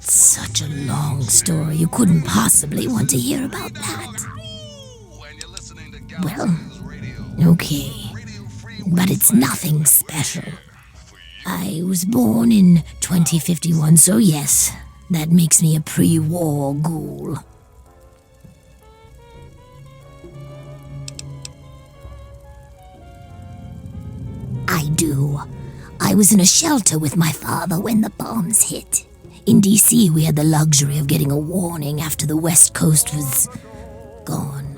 That's such a long story. You couldn't possibly want to hear about that. Well, okay. But it's nothing special. I was born in 2051, so yes, that makes me a pre-war ghoul. I do. I was in a shelter with my father when the bombs hit. In DC, we had the luxury of getting a warning after the West Coast was gone.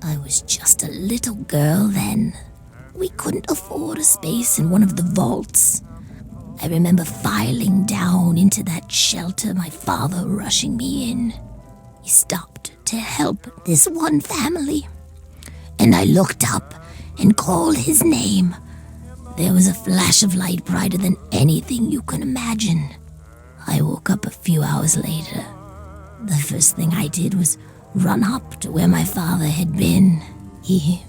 I was just a little girl then. We couldn't afford a space in one of the vaults. I remember filing down into that shelter, my father rushing me in. He stopped to help this one family. And I looked up and called his name. There was a flash of light brighter than anything you can imagine. I woke up a few hours later. The first thing I did was run up to where my father had been. He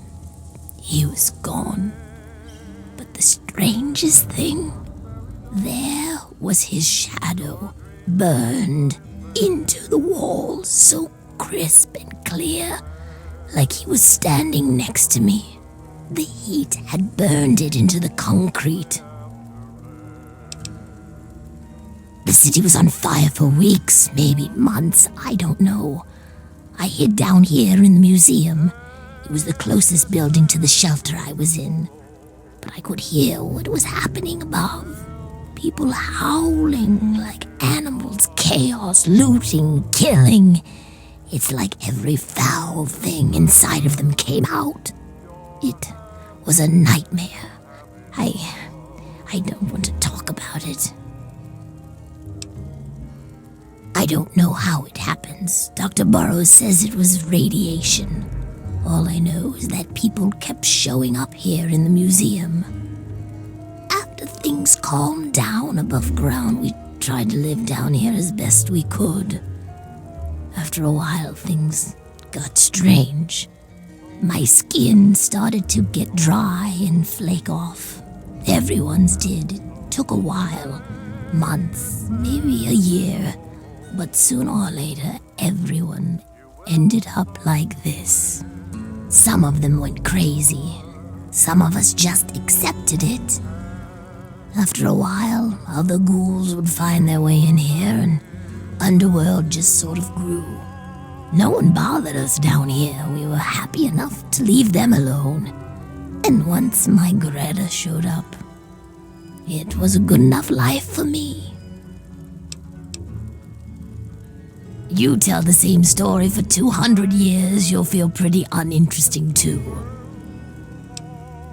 was gone. But the strangest thing, there was his shadow, burned into the wall, so crisp and clear, like he was standing next to me. The heat had burned it into the concrete. The city was on fire for weeks, maybe months, I don't know. I hid down here in the museum. It was the closest building to the shelter I was in. But I could hear what was happening above. People howling like animals, chaos, looting, killing. It's like every foul thing inside of them came out. It was a nightmare. I don't want to talk about it. I don't know how it happens. Dr. Burroughs says it was radiation. All I know is that people kept showing up here in the museum. After things calmed down above ground, we tried to live down here as best we could. After a while, things got strange. My skin started to get dry and flake off. Everyone's did. It took a while. Months, maybe a year. But sooner or later, everyone ended up like this. Some of them went crazy. Some of us just accepted it. After a while, other ghouls would find their way in here, and Underworld just sort of grew. No one bothered us down here. We were happy enough to leave them alone. And once my Greta showed up, it was a good enough life for me. You tell the same story for 200 years, you'll feel pretty uninteresting too.